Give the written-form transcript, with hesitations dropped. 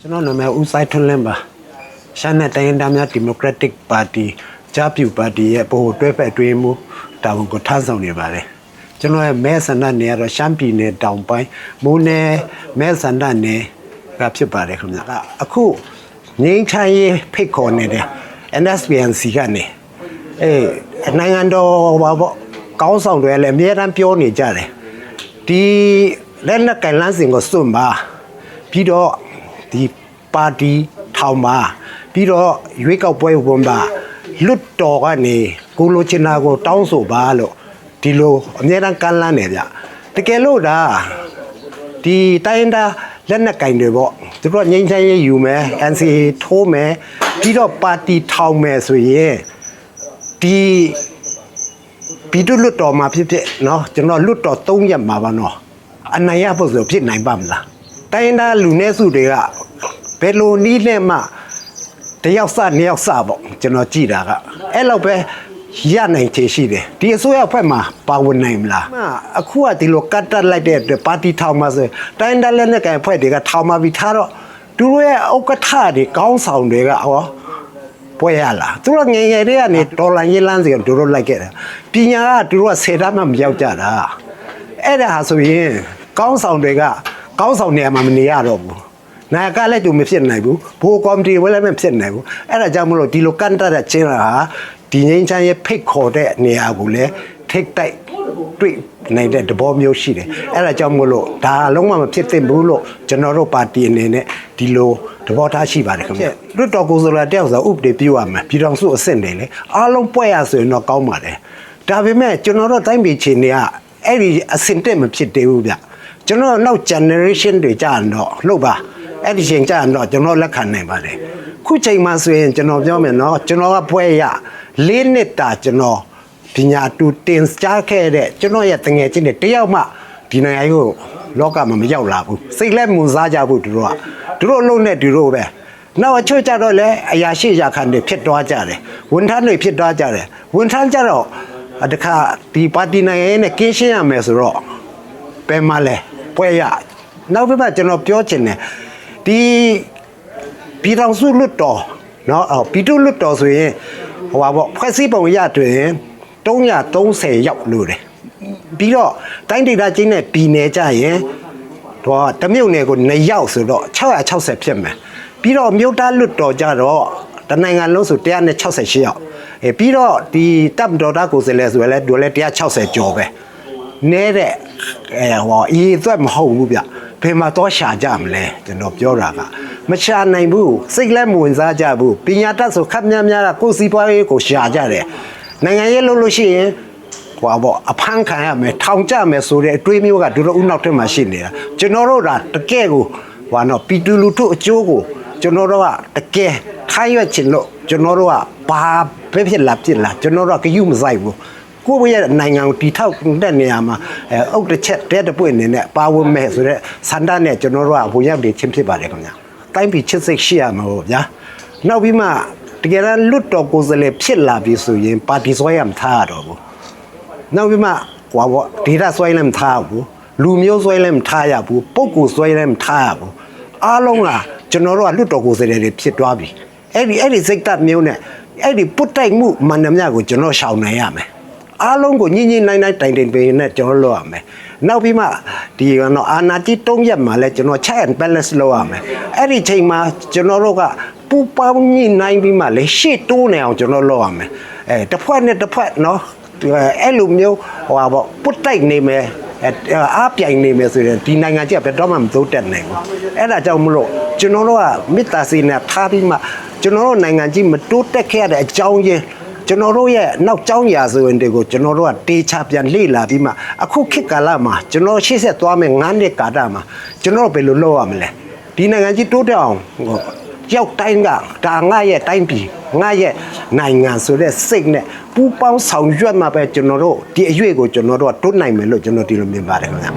ကျွန်တော်နာမည်ဦးဆိုင်ထွန်းလင်းပါရှမ်းနဲ့တိုင်းရင်းသားများဒီမိုကရက်တစ်ပါတီကြားပြူပါတီရဲ့ဗဟိုတွဲဖက်အတွင်းမှုတာဝန်ကိုထမ်းဆောင်နေပါတယ်ကျွန်တော်ရဲ့မဲဆန္ဒနယ်ကတော့ရှမ်းပြည်နယ်တောင်ပိုင်းမိုးနယ်မဲဆန္ဒနယ်ကဖြစ်ပါတယ်ခင်ဗျာအခုငင်းချမ်းရေးဖိတ်ခေါ်နေတဲ့ NSPNC ကနေနိုင်ငံတော်ဘာပေါ့ကောင်းဆောင်တွေလည်းအများအားပြောနေကြတယ်ဒီလက်နက်ကင်လန်းစင်ကိုစွန့်ပါပြီးတော့ဒီပါတီထောင်ပါပြီးတော့ရွေးကောက်ပွဲဝင်ပါလွတ်တော်ကနေကိုလိုချင်တာကိုတောင်းဆိုပါလို့ဒီလိုအများအားကမ်းလှမ်းနေကြတကယ်လို့ဒါဒီတိုင်းဒါလက်နက်ကင်တွေပေါ့သူတို့ငြိမ်းချမ်းရေးယူမယ် NCA ထိုးမယ်ပြီးတော့ပါတီထောင်မယ်ဆိုရင်ဒီပြည်သူ့လွတ်တော်မှာဖြစ်ဖြစ်เนาะကျွန်တော်လွတ်တော်3ရက်မှာပါเนาะအနိုင်ရဖို့ဆိုဖြစ်နိုင်ပါမလားတိုင်းဒါလူနည်းစုတွေကဘယ်လိုနည်းနဲ့မှတယောက်စနှစ်ယောက်စပေါ့ကျွန်တော်ကြည်တာကအဲ့လောက်ပဲရနိုင်ချေရှိတယ်ဒီအစိုးရအဖွဲ့မှာပါဝင်နိုင်မလားအခုကဒီလိုကတ်တက်လိုက်တဲ့အတွက်ပါတီထောင်မှာဆိုတိုင်းဒါလက်နဲ့ကံအဖွဲ့တွေကထောင်မှာပြီးထားတော့သူတို့ရဲ့ဥက္ကဋ္ဌတွေကောင်းဆောင်တွေကဟောပွဲရလားသူတို့ငယ်ငယ်တွေကနေဒေါ်လာရေးလန်းစီကိုသူတို့လိုက်ခဲ့တယ်ပညာကသူတို့က10တန်းမှမရောက်ကြတာအဲ့ဒါဆိုရင်ကောင်းဆောင်တွေကကောင်းဆောင်နေရာမှာမနေရတော့ဘူးနာကလည်းသူမဖြစ်နိုင်ဘူးဘိုးကော်မတီလည်းမဖြစ်နိုင်ဘူးအဲ့ဒါကြောင့်မလို့ဒီလိုကန်တက်တဲ့ချင်းဟာဒီငင်းချမ်းရဲ့ဖိတ်ခေါ်တဲ့နေရာကိုလည်းထိတ်တိုက်တွေ့နိုင်တဲ့သဘောမျိုးရှိတယ်အဲ့ဒါကြောင့်မလို့ဒါလုံးဝမဖြစ်သင့်ဘူးလို့ကျွန်တော်တို့ပါတီအနေနဲ့ဒီလိုသဘောထားရှိပါတယ်ခင်ဗျလွတ်တော်ကိုယ်စားလှယ်တယောက်ဆိုဥပဒေပြုရမယ်ပြည်တော်စုအဆင့်တွေလေအားလုံးပွဲရဆိုရင်တော့ကောင်းပါတယ်ဒါပေမဲ့ကျွန်တော်တို့တိုင်းပြည်ချင်းတွေကအဲ့ဒီအဆင့်တက်မဖြစ်သေးဘူးဗျကျွန်တော်နောက် generation တွေကြာတော့လှုပ်ပါအဲ့ဒီချိန်ကြာတော့ကျွန်တော်လက်ခံနိုင်ပါတယ်ခုချိန်မှာဆိုရင်ကျွန်တော်ပြောမယ်နော်ကျွန်တော်ကပွဲရ၄နှစ်တာကျွန်တော်ပညာတူတင်ကြားခဲ့တဲ့ကျွန်တော်ရဲ့တငယ်ချင်းတွေတယောက်မှဒီနိုင်ငံကိုလောကမှာမရောက်လာဘူးစိတ်လက်မူစားကြဘူးသူတို့အလုံးနဲ့သူတို့ပဲနောက်အချို့ကြတော့လေအရာရှိရာခံတွေဖြစ်သွားကြတယ်ဝန်ထမ်းတွေဖြစ်သွားကြတယ်ဝန်ထမ်းကြတော့တခါဒီပါတီနိုင်ငံနဲ့ကင်းရှင်းရမယ်ဆိုတော့ပဲမလဲပွဲရနောက်ပြကျွန်တော်ပြောချင်တယ်ဒီပြည်တော်စုလွတ်တော်เนาะပြည်သူ့လွတ်တော်ဆိုရင်ဟိုပါပေါ့ဖွဲ့စည်းပုံရတွင်330ရောက်လို့တယ်ပြီးတော့တိုင်းဒေသကြီးနဲ့ပြည်နယ်ကြရင်တော့တမြို့နယ်ကို2ရောက်ဆိုတော့660ဖြစ်မယ်ပြီးတော့မြို့သားလွတ်တော်ကြတော့တနိုင်ငံလုံးဆို168ရောက်ပြီးတော့ဒီတပ်တော်သားကိုယ်စားလှယ်ဆိုလည်းတို့လည်း160ကျော်ပဲနဲတဲ့ဟောအေးသွက်မဟုတ်ဘူးဗျဘယ်မှာတော့ရှာကြမလဲကျွန်တော်ပြောတာကမရှာနိုင်ဘူးစိတ်လည်းမဝင်စားကြဘူးပညာတတ်ဆိုခက်များများကကိုယ်စီးပွားရေးကိုရှာကြတယ်နိုင်ငံရေးလုပ်လို့ရှိရင်ဟောပေါ့အဖမ်းခံရမယ်ထောင်ကျမယ်ဆိုတဲ့အတွေးမျိုးကတို့ဦးနောက်ထက်မှရှိနေတာကျွန်တော်တို့ကတကယ်ကိုဟောနော်ပြည်သူလူထုအကျိုးကိုကျွန်တော်တို့ကတကယ်ထိုင်းရွက်ချင်လို့ကျွန်တော်တို့ကဘာပဲဖြစ်လာကျွန်တော်တို့ကယူမဆိုင်ဘူးကိုယ့်ရဲ့နိုင်ငံကိုတီထောက်တဲ့နေရာမှာအုတ်တစ်ချက်တဲ့ပွင့်နေနဲ့ပါဝင်မဲ့ဆိုတော့စန္ဒနဲ့ကျွန်တော်တို့ကဘုံရောက်နေချင်းဖြစ်ပါတယ်ခင်ဗျာတိုင်းပြည်ချစ်စိတ်ရှိရမှာပေါ့ဗျာနောက်ပြီးမှတကယ်တော့လွတ်တော်ကိုယ်စားလှယ်ဖြစ်လာပြီဆိုရင်ပါတီဆွဲရမထားတော့ဘူးနောက်ပြီးမှဟောပေါ့ဒေတာဆွဲလည်းမထားဘူးလူမျိုးဆွဲလည်းမထားရဘူးပုဂ္ဂိုလ်ဆွဲလည်းမထားရဘူးအားလုံးကကျွန်တော်တို့ကလွတ်တော်ကိုယ်စားလှယ်တွေဖြစ်သွားပြီအဲ့ဒီစိတ်ဓာတ်မျိုးနဲ့အဲ့ဒီပုတ်တိုက်မှုမှန်သမျှကိုကျွန်တော်ရှောင်နိုင်ရမယ်အားလုံးကိုညှိနိုင်တိုင်ပင်နဲ့ကျွန်တော်လုပ်ရမယ်နောက်ပြီးမှဒီကတော့အာနာတိ3ရက်မှာလဲကျွန်တော် check and balance လုပ်ရမယ်အဲ့ဒီချိန်မှာကျွန်တော်တို့ကပူပေါင်းညှိနိုင်ပြီးမှလဲရှေ့တိုးနေအောင်ကျွန်တော်လုပ်ရမယ်တစ်ဖွဲ့နဲ့တစ်ဖွဲ့เนาะအဲ့လိုမျိုးဟောပေါ့ပုတ်တိုက်နေမယ်အားပြိုင်နေမယ်ဆိုရင်ဒီနိုင်ငံကြီးကဘယ်တော့မှမတိုးတက်နိုင်ဘူးအဲ့ဒါကြောင့်မလို့ကျွန်တော်တို့ကမေတ္တာစေနဲ့ထားပြီးမှကျွန်တော်တို့နိုင်ငံကြီးမတိုးတက်ခဲ့တဲ့အကြောင်းရင်းကျွန်တော်တို့ရဲ့နောက်ကျောင်းရာဇဝင်တွေကိုကျွန်တော်တို့ကတေချာပြန်လေ့လာပြီးမှအခုခေတ်ကာလမှာကျွန်တော်ရှေ့ဆက်သွားမယ်9နှစ်ကာလမှာကျွန်တော်ဘယ်လိုလုပ်ရမလဲဒီနိုင်ငံကြီးတိုးတက်အောင်ရောက်တိုင်းကဒါငါရဲ့တိုင်းပြည်ငါရဲ့နိုင်ငံဆိုတဲ့စိတ်နဲ့ပူပေါင်းဆောင်ရွက်မှာပဲကျွန်တော်တို့ဒီအရွေ့ကိုကျွန်တော်တို့ကတိုးနိုင်မယ်လို့ကျွန်တော်ဒီလိုမြင်ပါတယ်ခင်ဗျာ